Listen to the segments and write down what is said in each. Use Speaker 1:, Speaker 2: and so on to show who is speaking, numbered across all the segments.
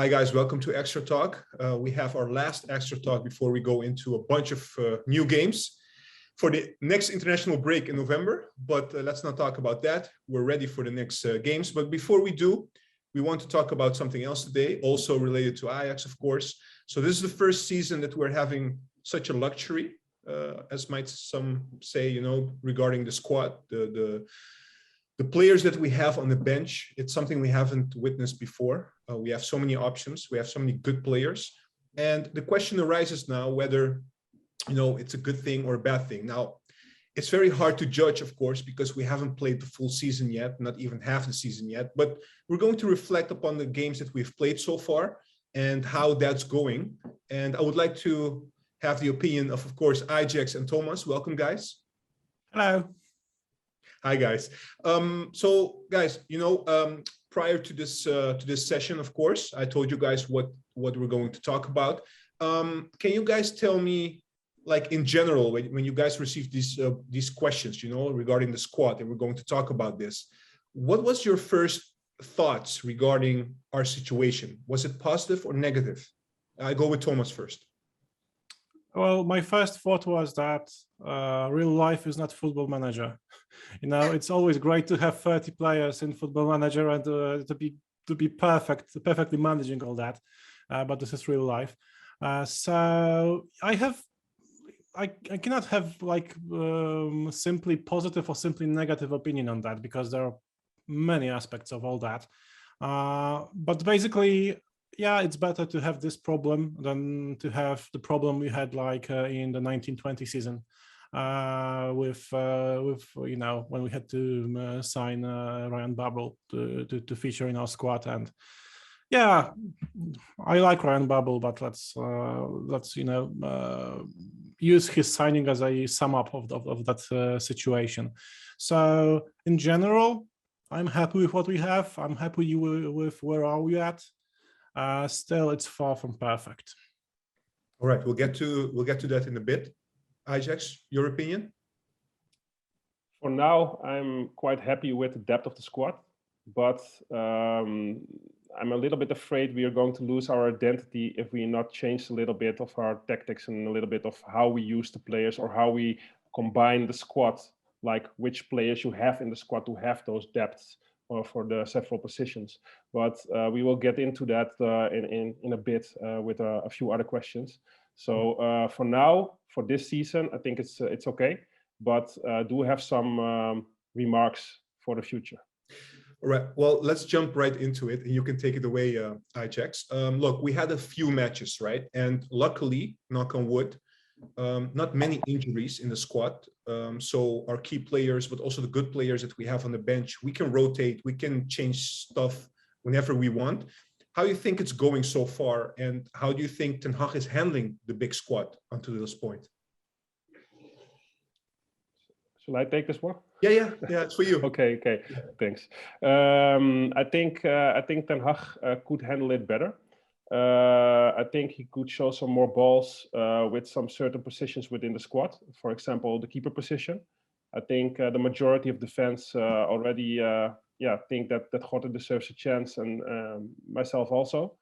Speaker 1: Hi guys, welcome to Extra Talk. We have our last Extra Talk before we go into a bunch of new games for the next international break in November. But let's not talk about that. We're ready for the next games. But before we do, we want to talk about something else today, also related to Ajax, of course. So this is the first season that we're having such a luxury, as might some say, you know, regarding the squad, the players that we have on the bench. It's something we haven't witnessed before. We have so many options. We have so many good players. And the question arises now whether, you know, it's a good thing or a bad thing. Now, it's very hard to judge, of course, because we haven't played the full season yet, not even half the season yet. But we're going to reflect upon the games that we've played so far and how that's going. And I would like to have the opinion of course, Ajax and Tomasz. Welcome, guys.
Speaker 2: Hello.
Speaker 1: Hi, guys. So, guys, you know, prior to this session, of course, I told you guys what we're going to talk about. Can you guys tell me, like in general, when you guys received these questions, you know, regarding the squad, and we're going to talk about this, what was your first thoughts regarding our situation? Was it positive or negative? I go with Tomasz first.
Speaker 2: Well, my first thought was that real life is not Football Manager. You know, it's always great to have 30 players in Football Manager and to be perfectly managing all that. But this is real life. So I cannot have like simply positive or simply negative opinion on that, because there are many aspects of all that. But basically, yeah, it's better to have this problem than to have the problem we had like in the 1920 season with you know, when we had to sign Ryan Babel to feature in our squad. And yeah, I like Ryan Babel, but let's you know, use his signing as a sum up of that situation. So in general, I'm happy with what we have. I'm happy with where are we at. Still, it's far from perfect.
Speaker 1: All right, we'll get to that in a bit. Ajax, your opinion?
Speaker 3: For now, I'm quite happy with the depth of the squad, but I'm a little bit afraid we are going to lose our identity if we not change a little bit of our tactics and a little bit of how we use the players or how we combine the squad, like which players you have in the squad to have those depths for the several positions. But we will get into that in a bit with a few other questions. So for now, for this season, I think it's okay, but do have some remarks for the future.
Speaker 1: All right, well, let's jump right into it, and you can take it away, Ajax. Look, we had a few matches, right? And luckily, knock on wood, not many injuries in the squad. So our key players, but also the good players that we have on the bench, we can rotate, we can change stuff whenever we want. How do you think it's going so far? And how do you think Ten Hag is handling the big squad until this point?
Speaker 3: Shall I take this one?
Speaker 1: Yeah, it's for you.
Speaker 3: Okay, yeah. Thanks. I think Ten Hag could handle it better. I think he could show some more balls with some certain positions within the squad. For example, the keeper position. I think the majority of the fans already think that Jorge deserves a chance, and myself also.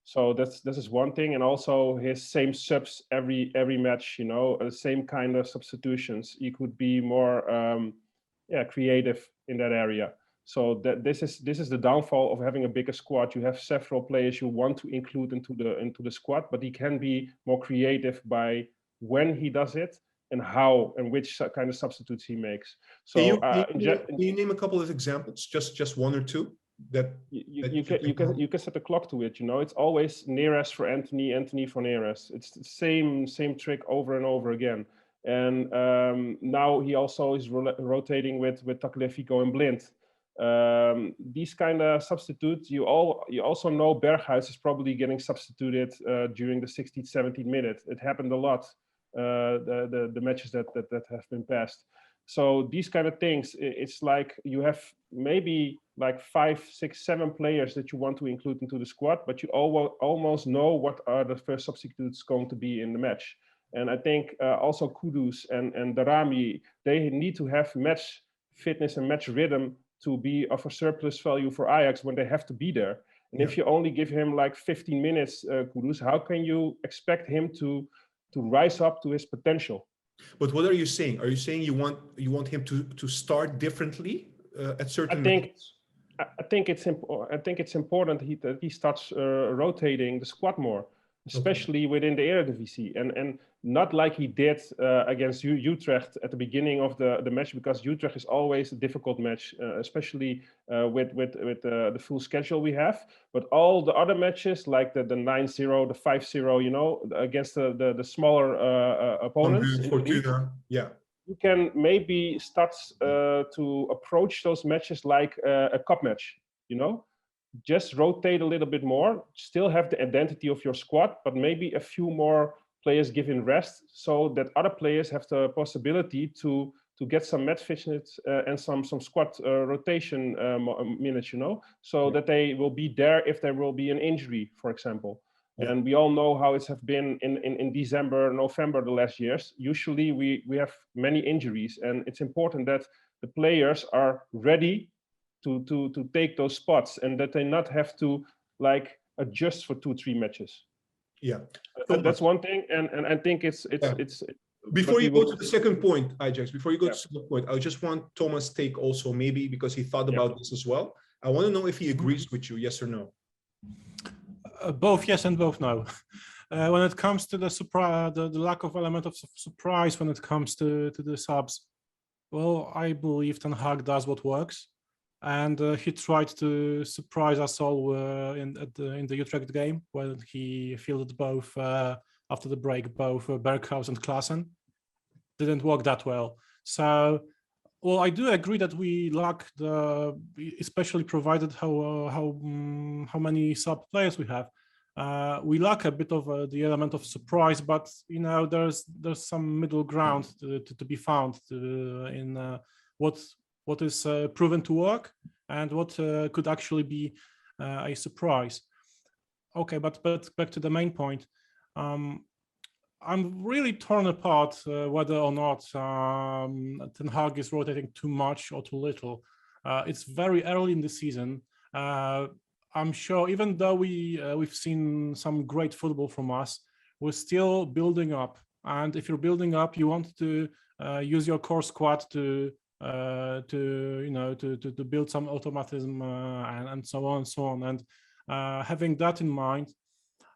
Speaker 3: So this is one thing, and also his same subs every match. You know, the same kind of substitutions. He could be more creative in that area. So this is the downfall of having a bigger squad. You have several players you want to include into the squad, but he can be more creative by when he does it and how and which kind of substitutes he makes. So
Speaker 1: can you name a couple of examples, just one or two? That
Speaker 3: you can set a clock to it. You know, it's always Neres for Anthony, Anthony for Neres. It's the same trick over and over again. And now he also is rotating with Tagliafico and Blind. These kind of substitutes, you also know Berghuis is probably getting substituted during the 60th, 70th minute. It happened a lot, the matches that have been passed. So these kind of things, it's like you have maybe like 5, 6, 7 players that you want to include into the squad, but you almost know what are the first substitutes going to be in the match. And I think also Kudus and Darami, they need to have match fitness and match rhythm to be of a surplus value for Ajax when they have to be there. And if you only give him like 15 minutes, Kudus, how can you expect him to rise up to his potential?
Speaker 1: But what are you saying? Are you saying you want him to start differently at certain moments?
Speaker 3: I think it's important that he starts rotating the squad more, especially within the Eredivisie, and not like he did against Utrecht at the beginning of the match, because Utrecht is always a difficult match, especially with the full schedule we have. But all the other matches, like the 9-0, the 5-0, you know, against the smaller opponents,
Speaker 1: Fortuna, yeah.
Speaker 3: You can maybe start to approach those matches like a cup match, you know? Just rotate a little bit more, still have the identity of your squad, but maybe a few more players given rest, so that other players have the possibility to get some match fitness and some squad rotation minutes, you know? So that they will be there if there will be an injury, for example. Yeah. And we all know how it's have been in December, November, the last years. Usually we have many injuries, and it's important that the players are ready to take those spots, and that they not have to like adjust for 2-3 matches.
Speaker 1: Yeah,
Speaker 3: that's one thing, and I think it's.
Speaker 1: Before you go to the second point, Ajax, before you go to the second point, I just want Tomasz' take also, maybe because he thought about this as well. I want to know if he agrees with you, yes or no.
Speaker 2: Both yes and both no. When it comes to the surprise, the lack of element of surprise when it comes to the subs, well, I believe Ten Hag does what works, and he tried to surprise us all in the Utrecht game when he fielded both after the break, both Berghuis and Klaassen. Didn't work that well. So, well, I do agree that we lack especially provided how many sub players we have. We lack a bit of the element of surprise, but you know, there's some middle ground to be found in what is proven to work and what could actually be a surprise. Okay, but back to the main point. I'm really torn apart whether or not Ten Hag is rotating too much or too little. It's very early in the season. I'm sure, even though we've seen some great football from us, we're still building up. And if you're building up, you want to use your core squad to build some automatism and so on and so on. And having that in mind,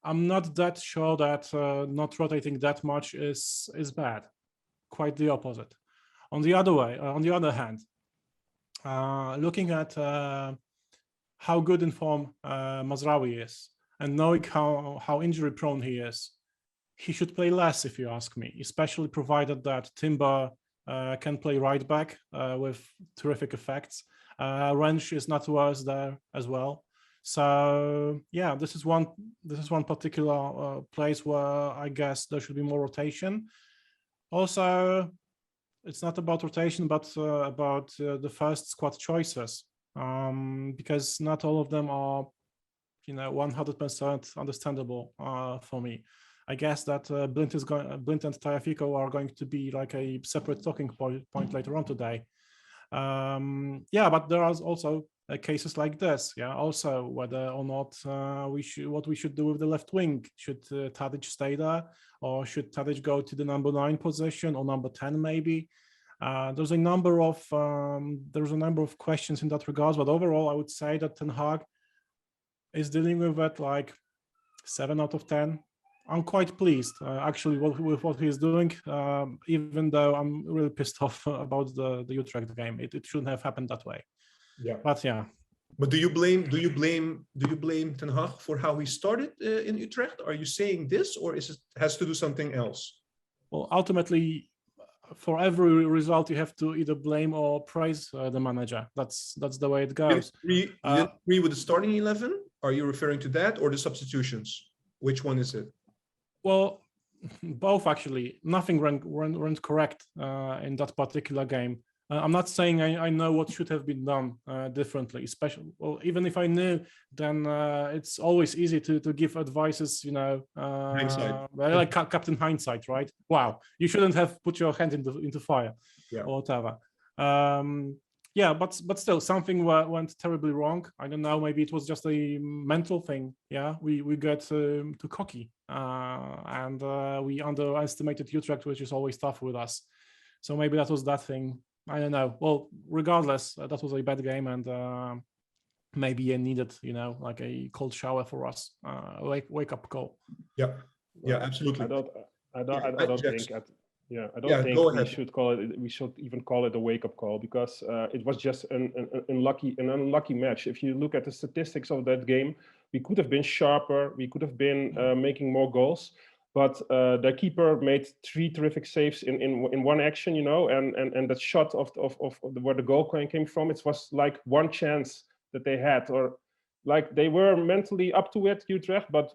Speaker 2: I'm not that sure that not rotating that much is bad. Quite the opposite. On the other hand, looking at how good in form Mazraoui is, and knowing how injury prone he is, he should play less, if you ask me, especially provided that Timber can play right back with terrific effects. Wrench is not worse there as well. So yeah, this is one particular place where I guess there should be more rotation. Also, it's not about rotation, but about the first squad choices, because not all of them are, 100% understandable for me. I guess that Blind and Tagliafico are going to be like a separate talking point later on today. Yeah, but there are also cases like this. Yeah, also whether or not what we should do with the left wing. Should Tadic stay there, or should Tadic go to the number 9 position or number 10 maybe? There's a number of questions in that regard, but overall I would say that Ten Hag is dealing with it like 7 out of 10. I'm quite pleased actually with what he's doing, even though I'm really pissed off about the Utrecht game. It shouldn't have happened that way.
Speaker 1: Yeah.
Speaker 2: But yeah.
Speaker 1: But do you blame Ten Hag for how he started in Utrecht? Are you saying this, or has to do something else?
Speaker 2: Well, ultimately, for every result, you have to either blame or praise the manager. That's the way it goes.
Speaker 1: You agree with the starting 11? Are you referring to that, or the substitutions? Which one is it?
Speaker 2: Well, both actually. Nothing went correct in that particular game. I'm not saying I know what should have been done differently, especially, well, even if I knew, then it's always easy to give advices,
Speaker 1: Hindsight.
Speaker 2: like Captain Hindsight, right? Wow, you shouldn't have put your hand into fire,
Speaker 1: yeah,
Speaker 2: or whatever. Yeah, but still, something went terribly wrong. I don't know. Maybe it was just a mental thing. Yeah, we got too cocky, and we underestimated Utrecht, which is always tough with us. So maybe that was that thing. I don't know. Well, regardless, that was a bad game, and maybe it needed, like a cold shower for us, wake up call.
Speaker 1: Yeah,
Speaker 3: Well,
Speaker 1: absolutely.
Speaker 3: I don't think. I don't think
Speaker 1: go
Speaker 3: we
Speaker 1: ahead.
Speaker 3: should call it. We should even call it a wake-up call because it was just an unlucky match. If you look at the statistics of that game, we could have been sharper. We could have been making more goals. But the keeper made 3 terrific saves in one action, and that shot of where the goal came from, it was like one chance that they had, or like they were mentally up to it, Utrecht, but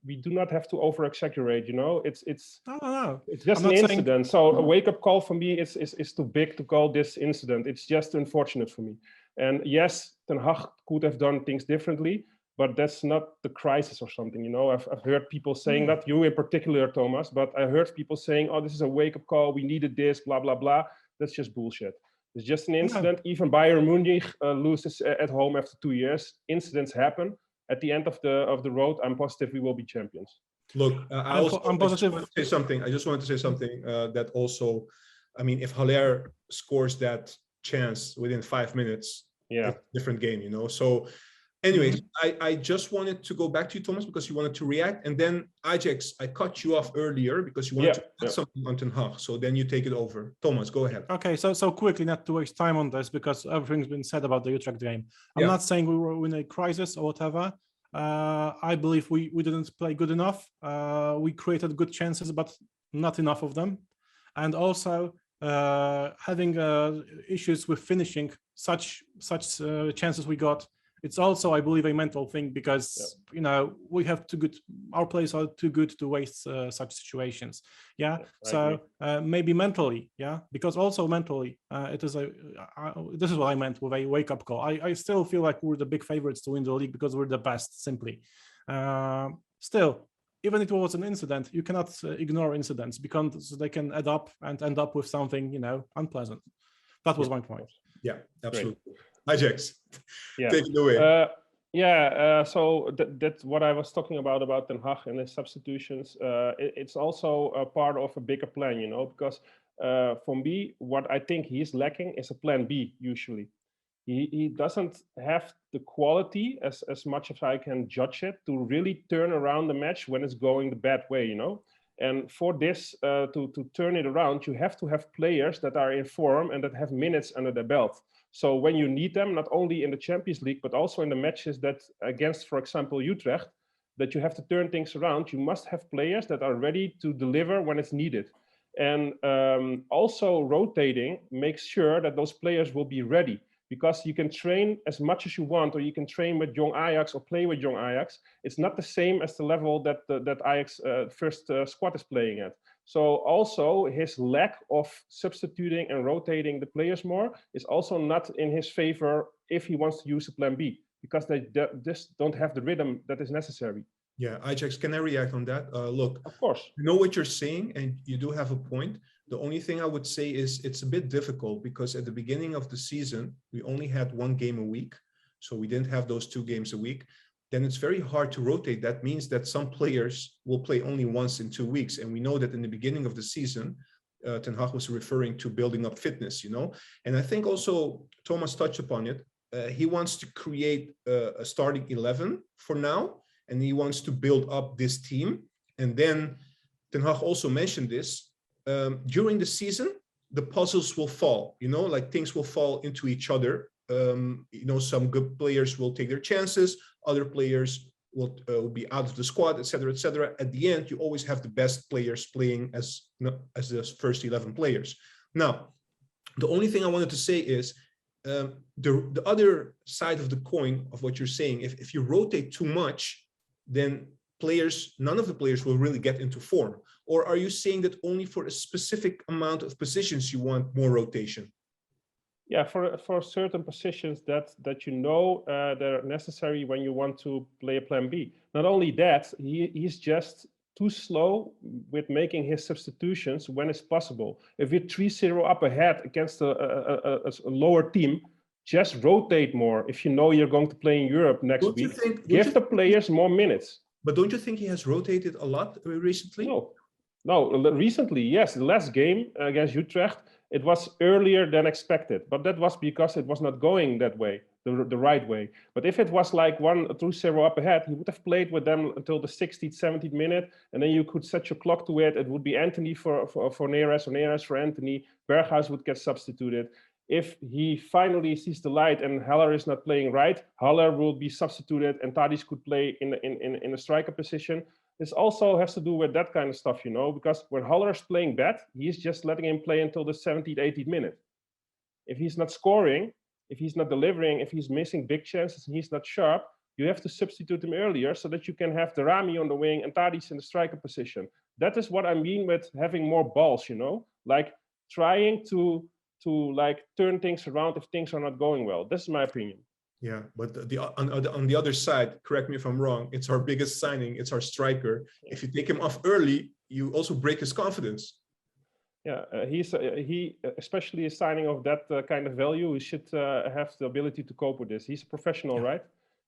Speaker 3: we do not have to over-exaggerate, It's
Speaker 2: No.
Speaker 3: it's just an incident. So a wake-up call for me is too big to call this incident. It's just unfortunate for me. And yes, Ten Hag could have done things differently, but that's not the crisis or something, I've heard people saying that, you in particular, Tomasz, but I heard people saying, oh, this is a wake-up call, we needed this, blah, blah, blah. That's just bullshit. It's just an incident. Even Bayern Munich loses at home after 2 years. Incidents happen. At the end of the road, I'm positive we will be champions.
Speaker 1: Look,
Speaker 2: I'm positive.
Speaker 1: I just wanted to say something that also, I mean, if Haller scores that chance within 5 minutes, it's a different game, So anyways, I just wanted to go back to you, Tomasz, because you wanted to react. And then Ajax, I cut you off earlier because you wanted to add something on Ten Hag. So then you take it over. Tomasz, go ahead.
Speaker 2: Okay, so quickly, not to waste time on this because everything's been said about the Utrecht game. I'm not saying we were in a crisis or whatever. I believe we didn't play good enough. We created good chances, but not enough of them. And also having issues with finishing such chances we got. It's also, I believe, a mental thing because we have our players are too good to waste such situations. So maybe mentally, because also mentally, it is this is what I meant with a wake-up call. I still feel like we're the big favorites to win the league because we're the best, simply. Still, even if it was an incident, you cannot ignore incidents because they can add up and end up with something unpleasant. That was my point.
Speaker 1: Yeah, absolutely. Great. Ajax,
Speaker 3: take
Speaker 1: it away.
Speaker 3: So that's what I was talking about Ten Hag and his substitutions. It's also a part of a bigger plan, because for me, what I think he's lacking is a plan B, usually. He doesn't have the quality, as much as I can judge it, to really turn around the match when it's going the bad way, And for this, to turn it around, you have to have players that are in form and that have minutes under their belt. So when you need them, not only in the Champions League, but also in the matches that against, for example, Utrecht, that you have to turn things around, you must have players that are ready to deliver when it's needed. And also rotating makes sure that those players will be ready, because you can train as much as you want, or you can train with young Ajax or play with young Ajax. It's not the same as the level that Ajax first squad is playing at. So also his lack of substituting and rotating the players more is also not in his favor if he wants to use a plan B, because they just don't have the rhythm that is necessary.
Speaker 1: Yeah, Ajax, can I react on that? Look,
Speaker 3: of course.
Speaker 1: I know what you're saying, and you do have a point. The only thing I would say is it's a bit difficult because at the beginning of the season, we only had 1 game a week. So we didn't have those 2 games a week. Then it's very hard to rotate. That means that some players will play only once in 2 weeks. And we know that in the beginning of the season, Ten Hag was referring to building up fitness, And I think also Tomasz touched upon it. He wants to create a starting 11 for now, and he wants to build up this team. And then Ten Hag also mentioned this, during the season, the puzzles will fall, like things will fall into each other. Some good players will take their chances, other players will be out of the squad, etc., etc. At the end, you always have the best players playing as the first 11 players. Now, the only thing I wanted to say is the other side of the coin of what you're saying. If you rotate too much, then none of the players will really get into form. Or are you saying that only for a specific amount of positions you want more rotation?
Speaker 3: Yeah, for certain positions that they're necessary when you want to play a plan B. Not only that, he's just too slow with making his substitutions when it's possible. If you're 3-0 up ahead against a lower team, just rotate more. If you know you're going to play in Europe next week, give the players more minutes.
Speaker 1: But don't you think he has rotated a lot recently?
Speaker 3: No, recently, yes. The last game against Utrecht, it was earlier than expected, but that was because it was not going that way, the right way. But if it was like 1-2-0 up ahead, he would have played with them until the 60th, 70th minute, and then you could set your clock to it. It would be Anthony for Neres, or Neres for Anthony. Berghuis would get substituted. If he finally sees the light and Haller is not playing right, Haller will be substituted and Tadic could play in a striker position. This also has to do with that kind of stuff, you know, because when Haller is playing bad, he's just letting him play until the 70th, 80th minute. If he's not scoring, if he's not delivering, if he's missing big chances and he's not sharp, you have to substitute him earlier so that you can have Darami on the wing and Tadic in the striker position. That is what I mean with having more balls, you know, like trying to like turn things around if things are not going well. That's my opinion.
Speaker 1: Yeah, but on the other side, correct me if I'm wrong, it's our biggest signing, it's our striker. If you take him off early, you also break his confidence.
Speaker 3: Yeah, he especially a signing of that kind of value, he should have the ability to cope with this. He's a professional, right?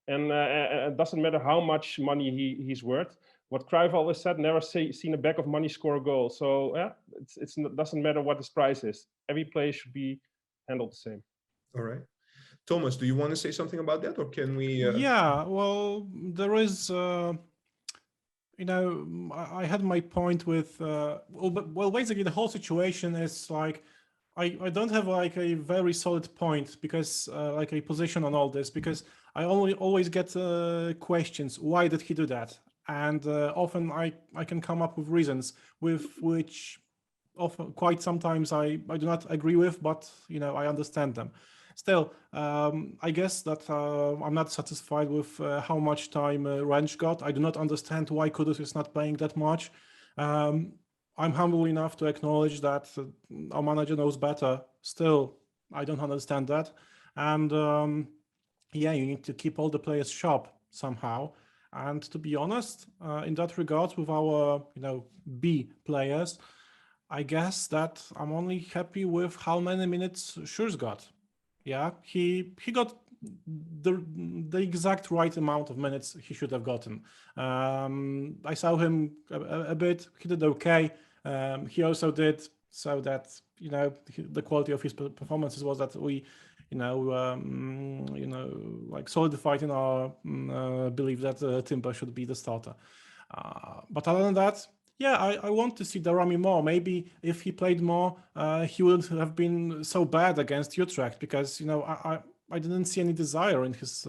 Speaker 3: And it doesn't matter how much money he's worth. What Cruyff always said, never seen a bag of money score a goal. So yeah, it doesn't matter what his price is. Every player should be handled the same.
Speaker 1: All right. Tomasz, do you want to say something about that, or can we?
Speaker 2: Yeah, well, there is, you know, I had my point with, well, basically the whole situation is like, I don't have like a very solid point because like a position on all this, because I always get questions, why did he do that? And often I can come up with reasons with which often quite sometimes I do not agree with, but you know, I understand them. Still, I guess that I'm not satisfied with how much time Ranch got. I do not understand why Kudus is not playing that much. I'm humble enough to acknowledge that our manager knows better. Still, I don't understand that. And yeah, you need to keep all the players sharp somehow. And to be honest, in that regard, with our B players, I guess that I'm only happy with how many minutes Schürrle got. Yeah, he got the exact right amount of minutes he should have gotten. I saw him a bit. He did okay. He also did so that the quality of his performances was that we like solidified in our belief that Timber should be the starter. But other than that, yeah, I want to see Darami more. Maybe if he played more, he wouldn't have been so bad against Utrecht, because I didn't see any desire in his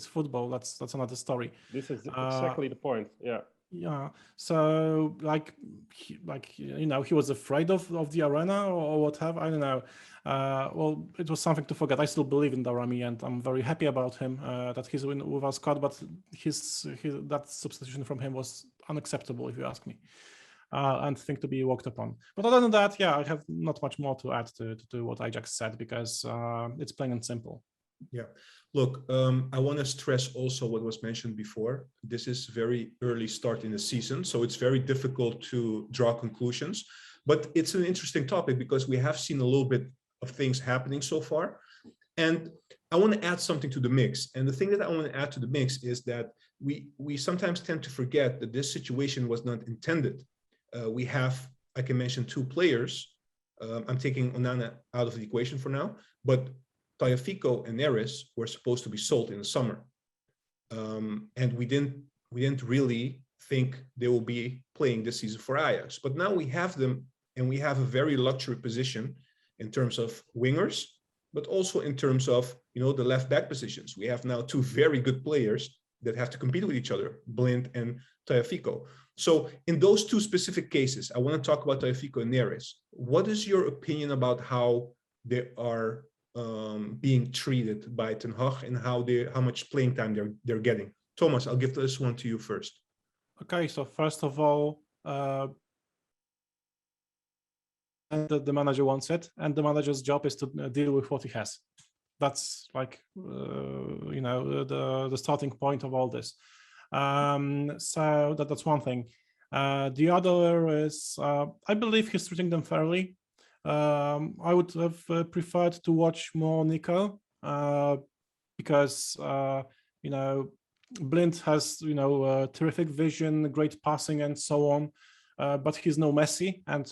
Speaker 2: football. That's another story.
Speaker 3: This is exactly the point. Yeah.
Speaker 2: Yeah. So he was afraid of the arena or whatever. I don't know. Well, it was something to forget. I still believe in Darami, and I'm very happy about him that he's with our squad. But that substitution from him was unacceptable, if you ask me, and thing to be worked upon. But other than that, yeah, I have not much more to add to what Ajax said, because it's plain and simple.
Speaker 1: Yeah, look, I want to stress also what was mentioned before. This is very early start in the season, so it's very difficult to draw conclusions. But it's an interesting topic because we have seen a little bit of things happening so far. And I want to add something to the mix. And the thing that I want to add to the mix is that we sometimes tend to forget that this situation was not intended. We have, I can mention 2 players. I'm taking Onana out of the equation for now, but Tagliafico and Neres were supposed to be sold in the summer. And we didn't really think they will be playing this season for Ajax. But now we have them, and we have a very luxury position in terms of wingers, but also in terms of the left back positions. We have now 2 very good players that have to compete with each other, Blind and Tagliafico. So in those 2 specific cases, I want to talk about Tagliafico and Neres. What is your opinion about how they are being treated by Ten Hag, and how much playing time they're getting? Tomasz, I'll give this one to you first.
Speaker 2: Okay, so first of all, the manager wants it, and the manager's job is to deal with what he has. That's like the starting point of all this. So that's one thing. The other is I believe he's treating them fairly. I would have preferred to watch more Nico. because Blind has terrific vision, great passing, and so on. But he's no Messi, and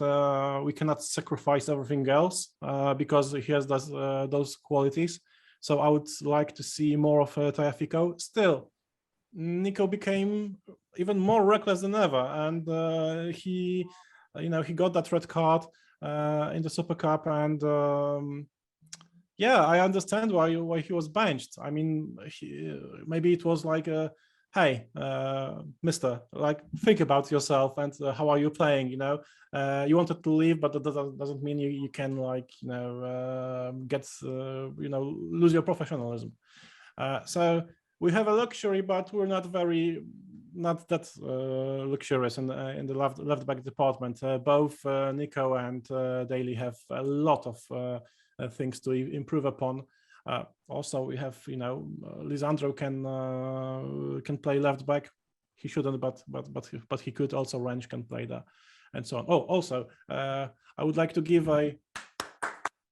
Speaker 2: we cannot sacrifice everything else because he has those qualities. So I would like to see more of Tagliafico. Still, Nico became even more reckless than ever, and he got that red card in the Super Cup, and yeah, I understand why he was benched. I mean, maybe it was like hey, mister, like, think about yourself and how are you playing, you wanted to leave, but that doesn't mean you can, like, lose your professionalism. So we have a luxury, but we're not that luxurious in the left back department. Both Nico and Daly have a lot of things to improve upon. Also, we have, Lisandro can play left back. He shouldn't, but he could. Also, Rensch can play there, and so on. Oh, also, I would like to give a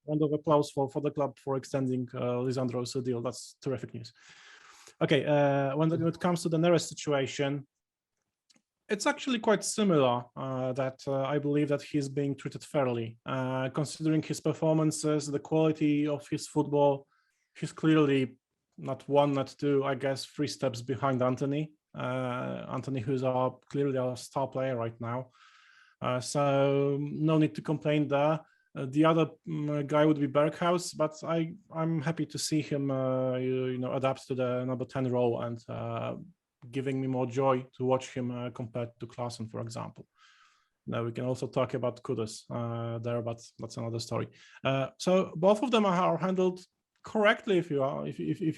Speaker 2: round of applause for the club for extending Lisandro's deal. That's terrific news. Okay, when it comes to the Neres situation, it's actually quite similar. That I believe that he's being treated fairly, considering his performances, the quality of his football. He's clearly not one, not two, I guess 3 steps behind Anthony. Anthony, who's clearly our star player right now. So no need to complain there. The other guy would be Berghaus, but I'm happy to see him, adapt to the number 10 role and giving me more joy to watch him compared to Klaassen, for example. Now we can also talk about Kudus there, but that's another story. So both of them are handled correctly, if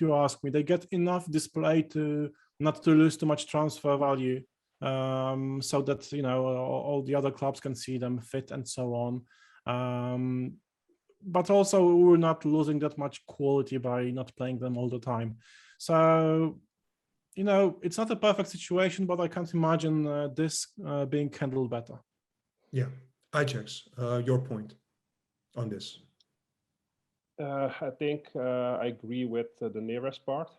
Speaker 2: you ask me. They get enough display to not to lose too much transfer value, so that all the other clubs can see them fit and so on. But also we're not losing that much quality by not playing them all the time. So it's not a perfect situation, but I can't imagine this being handled better.
Speaker 1: Yeah, Ajax, your point on this.
Speaker 3: I think I agree with the Neres part,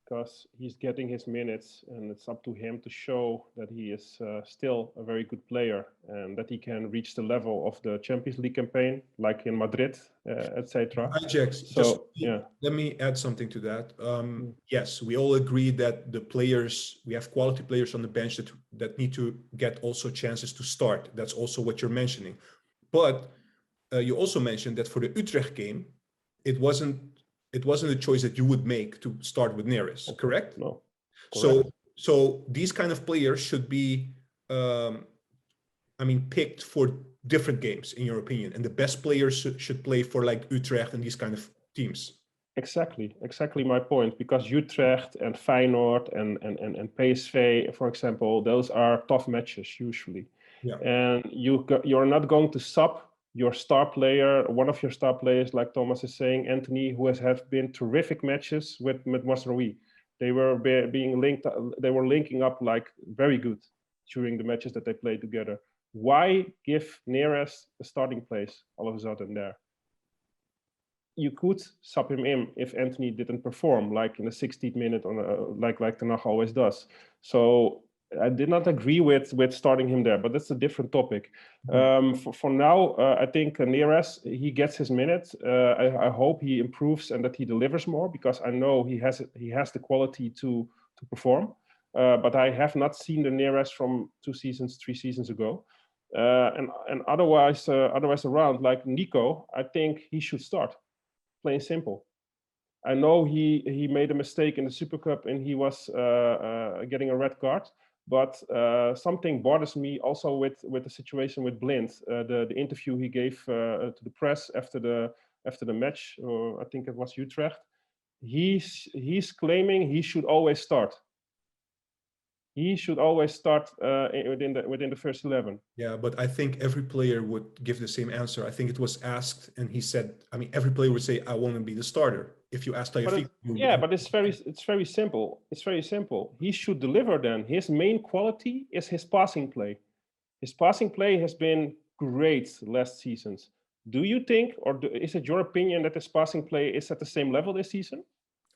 Speaker 3: because he's getting his minutes and it's up to him to show that he is still a very good player and that he can reach the level of the Champions League campaign, like in Madrid, etc.
Speaker 1: Ajax,
Speaker 3: So,
Speaker 1: let me add something to that. Yes, we all agree that we have quality players on the bench that need to get also chances to start. That's also what you're mentioning. But you also mentioned that for the Utrecht game, it wasn't a choice that you would make to start with Neres, correct?
Speaker 3: No. Correct.
Speaker 1: So these kind of players should be, picked for different games, in your opinion, and the best players should play for like Utrecht and these kind of teams.
Speaker 3: Exactly my point, because Utrecht and Feyenoord and PSV, for example, those are tough matches usually.
Speaker 1: Yeah.
Speaker 3: And you're not going to sub your star player, one of your star players, like Tomasz is saying, Anthony, who have been terrific matches with Mazraoui. They were being linked. They were linking up like very good during the matches that they played together. Why give Neres a starting place all of a sudden there? You could sub him in if Anthony didn't perform, like in the 16th minute, like Ten Hag always does. So I did not agree with starting him there, but that's a different topic. For now, I think Neres, he gets his minutes. I hope he improves and that he delivers more, because I know he has the quality to perform. But I have not seen the Neres from 3 seasons ago. And otherwise around, like Nico, I think he should start. Plain simple. I know he made a mistake in the Super Cup and he was getting a red card. But something bothers me also with the situation with Blind, the interview he gave to the press after the match, or I think it was Utrecht. He's claiming he should always start. He should always start within the first 11.
Speaker 1: Yeah, but I think every player would give the same answer. I think it was asked, and he said, every player would say, "I want to be the starter." If you ask Tagliafico,
Speaker 3: but it's very simple. It's very simple. He should deliver then. His main quality is his passing play. His passing play has been great last seasons. Do you think, or is it your opinion that his passing play is at the same level this season?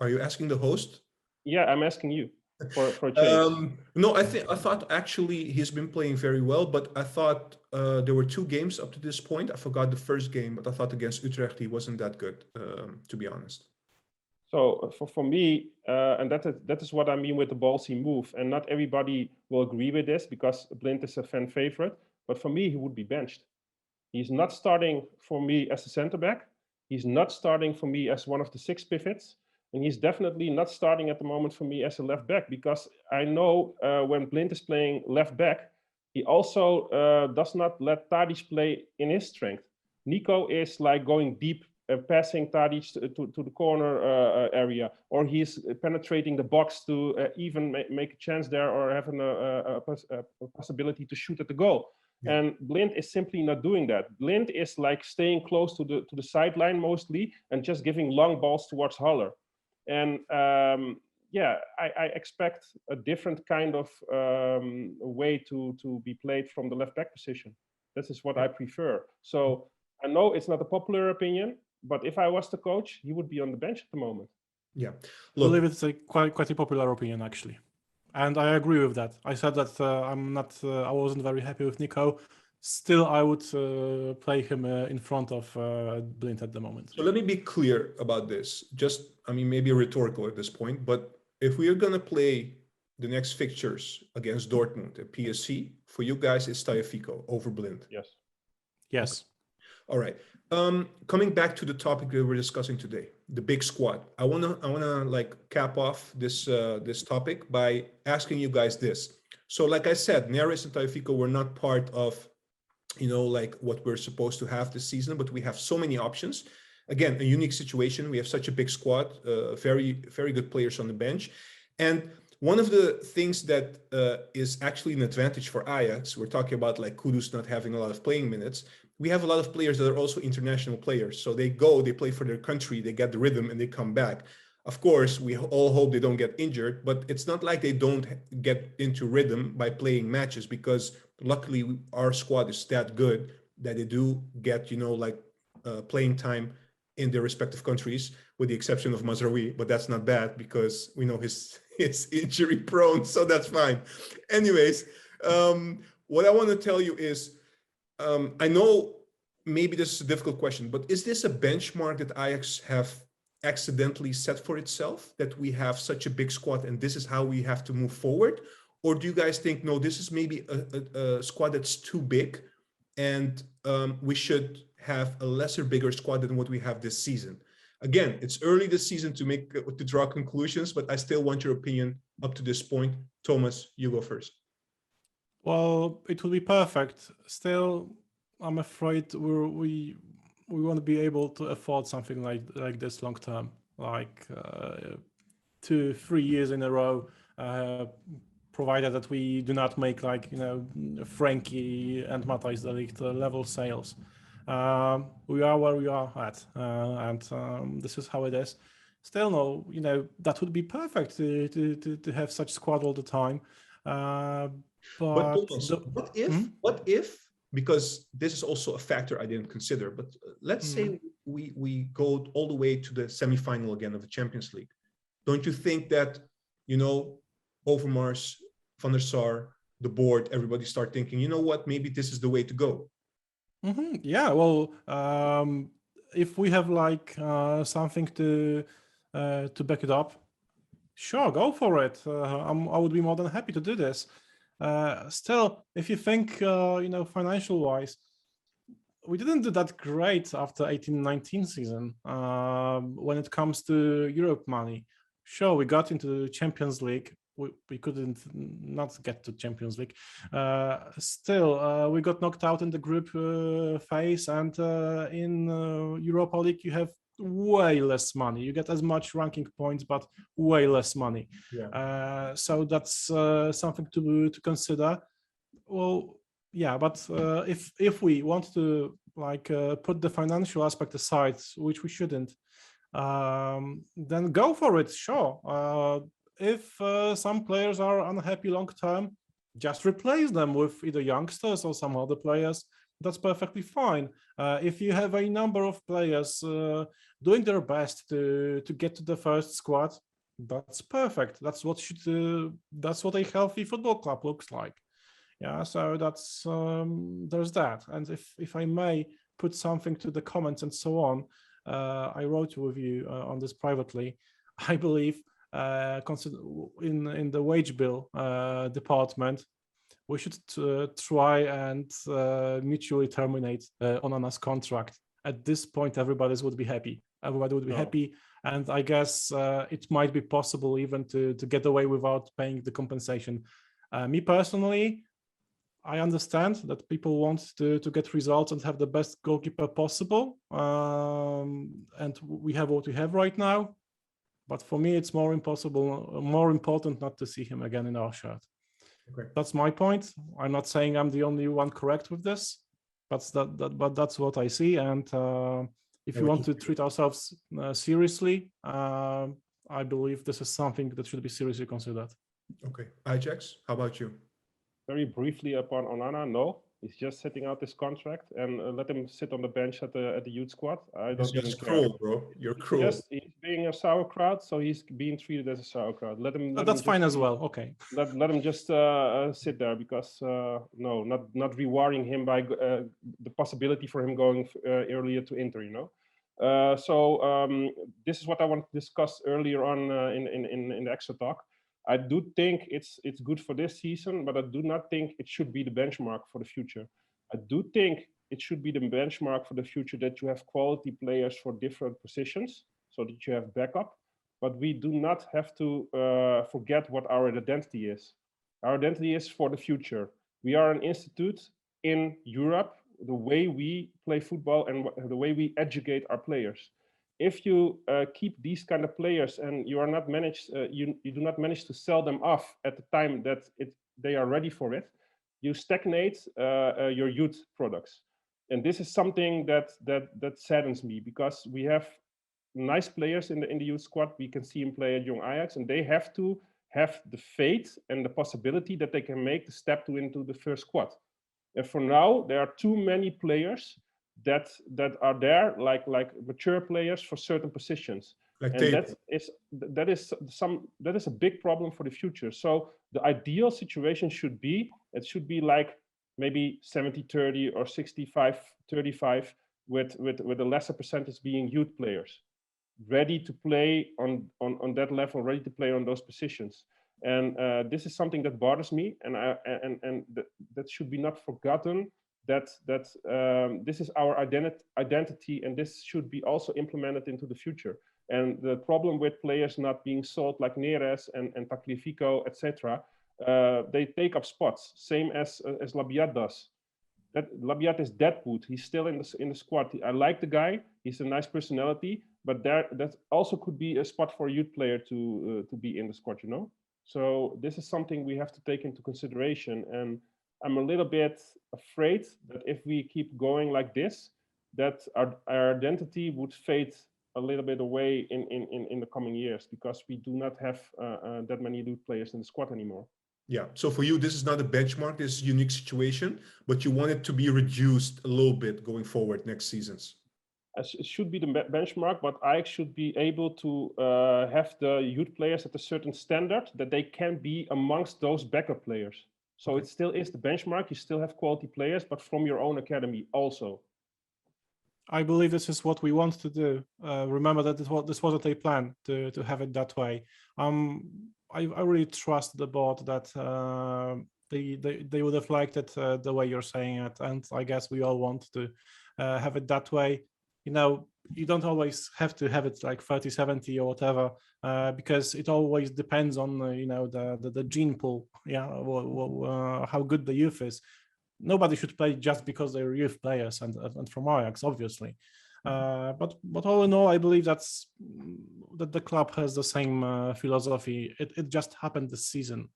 Speaker 1: Are you asking the host?
Speaker 3: Yeah, I'm asking you for a change.
Speaker 1: No, I thought actually he's been playing very well, but I thought there were 2 games up to this point. I forgot the first game, but I thought against Utrecht he wasn't that good, to be honest.
Speaker 3: So for me, and that is what I mean with the ballsy move. And not everybody will agree with this because Blind is a fan favorite. But for me, he would be benched. He's not starting for me as a center back. He's not starting for me as one of the 6 pivots. And he's definitely not starting at the moment for me as a left back, because I know when Blind is playing left back, he also does not let Tadic play in his strength. Nico is like going deep, passing Tadic to the corner area, or he's penetrating the box to even make a chance there, or having a possibility to shoot at the goal. Yeah. And Blind is simply not doing that. Blind is like staying close to the sideline mostly and just giving long balls towards Haller. And I expect a different kind of way to be played from the left back position. This is what I prefer. So I know it's not a popular opinion, but if I was the coach, he would be on the bench at the moment.
Speaker 1: Yeah,
Speaker 2: look, I believe it's a quite a popular opinion actually, and I agree with that. I said that I wasn't very happy with Nico. Still, I would play him in front of Blind at the moment.
Speaker 1: So let me be clear about this. Maybe rhetorical at this point, but if we are going to play the next fixtures against Dortmund at PSC, for you guys, it's Tagliafico over Blind.
Speaker 3: Yes.
Speaker 2: Yes.
Speaker 1: Okay. All right. Coming back to the topic that we're discussing today, the big squad. I wanna like cap off this topic by asking you guys this. So, like I said, Neres and Tagliafico were not part of, like what we're supposed to have this season, but we have so many options. Again, a unique situation. We have such a big squad, very, very good players on the bench. And one of the things that is actually an advantage for Ajax, we're talking about like Kudus not having a lot of playing minutes. We have a lot of players that are also international players. So they play for their country, they get the rhythm and they come back. Of course, we all hope they don't get injured, but it's not like they don't get into rhythm by playing matches, because luckily our squad is that good that they do get, playing time in their respective countries, with the exception of Mazraoui, but that's not bad because we know his injury prone, so that's fine. Anyways, what I want to tell you is, I know maybe this is a difficult question, but is this a benchmark that Ajax have accidentally set for itself, that we have such a big squad and this is how we have to move forward? Or do you guys think, no, this is maybe a squad that's too big and we should have a bigger squad than what we have this season? Again, it's early this season to draw conclusions, but I still want your opinion up to this point. Tomasz, you go first.
Speaker 2: Well, it will be perfect. Still, I'm afraid we won't be able to afford something like this long term, like 2-3 years in a row, provided that we do not make Frankie and Matthijs de Ligt level sales. We are where we are at, and this is how it is. Still, no, that would be perfect to have such squad all the time. But
Speaker 1: what if, because this is also a factor I didn't consider, but let's say we go all the way to the semi-final again of the Champions League. Don't you think that, Overmars, Van der Sar, the board, everybody start thinking, you know what, maybe this is the way to go?
Speaker 2: Yeah, well, if we have something to back it up, sure, go for it. I would be more than happy to do this. Still, if you think, financial wise, we didn't do that great after 18-19 season when it comes to Europe money. Sure, we got into the Champions League. We couldn't not get to Champions League. Still, we got knocked out in the group phase, and in Europa League you have way less money. You get as much ranking points, but way less money. Yeah. So that's something to consider. Well, yeah, but if we want to put the financial aspect aside, which we shouldn't, then go for it. Sure. If some players are unhappy long term, just replace them with either youngsters or some other players. that's perfectly fine. If you have a number of players doing their best to get to the first squad, that's perfect. That's what that's what a healthy football club looks like. Yeah, so that's there's that. And if I may put something to the comments and so on, I wrote with you on this privately. I believe in the wage bill department, we should try and mutually terminate Onana's contract. At this point, everybody would be happy. Everybody would be happy, and I guess it might be possible even to get away without paying the compensation. Me personally, I understand that people want to get results and have the best goalkeeper possible, and we have what we have right now. But for me, it's more important not to see him again in our shirt.
Speaker 1: Okay.
Speaker 2: That's my point. I'm not saying I'm the only one correct with this, but that's what I see. And if we want to treat ourselves seriously, I believe this is something that should be seriously considered.
Speaker 1: Okay. Ajax, how about you?
Speaker 3: Very briefly upon Onana, no. He's just sitting out this contract and let him sit on the bench at the youth squad. I don't even care.
Speaker 1: Cruel, bro. You're cruel.
Speaker 3: He's being a sauerkraut, so he's being treated as a sauerkraut. Let him.
Speaker 2: That's fine as well. Okay.
Speaker 3: Let him just sit there because no, not rewarding him by the possibility for him going earlier to Inter. You know. This is what I want to discuss earlier on in the extra talk. I do think it's good for this season, but I do not think it should be the benchmark for the future. I do think it should be the benchmark for the future that you have quality players for different positions so that you have backup. But we do not have to forget what our identity is. Our identity is for the future. We are an institute in Europe, the way we play football and the way we educate our players. If you keep these kind of players and you are not you do not manage to sell them off at the time that they are ready for it, you stagnate your youth products. And this is something that saddens me because we have nice players in the youth squad. We can see him play at young Ajax, and they have to have the faith and the possibility that they can make the step into the first squad. And for now, there are too many players that are there like mature players for certain positions,
Speaker 1: like
Speaker 3: and that is a big problem for the future. So the ideal situation should be like maybe 70-30 or 65-35 with a lesser percentage being youth players ready to play on that level, ready to play on those positions. And this is something that bothers me, and that should be not forgotten. That this is our identity, and this should be also implemented into the future. And the problem with players not being sold like Neres and Tagliafico, etc., they take up spots, same as Labiat does. That Labiat is deadwood. He's still in the squad. I like the guy. He's a nice personality, but that also could be a spot for a youth player to be in the squad. You know. So this is something we have to take into consideration, and I'm a little bit afraid that if we keep going like this, that our identity would fade a little bit away in the coming years because we do not have that many youth players in the squad anymore.
Speaker 1: Yeah. So for you, this is not a benchmark. This is a unique situation, but you want it to be reduced a little bit going forward next seasons.
Speaker 3: It should be the benchmark, but I should be able to have the youth players at a certain standard that they can be amongst those backup players. So it still is the benchmark. You still have quality players, but from your own academy also.
Speaker 2: I believe this is what we want to do. Remember that this wasn't a plan to have it that way. I really trust the board that they would have liked it the way you're saying it, and I guess we all want to have it that way. You know, you don't always have to have it like 30-70 or whatever, because it always depends on the gene pool. Yeah, how good the youth is. Nobody should play just because they're youth players and from Ajax, obviously. But all in all, I believe that the club has the same philosophy. It just happened this season,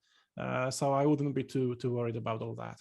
Speaker 2: so I wouldn't be too worried about all that.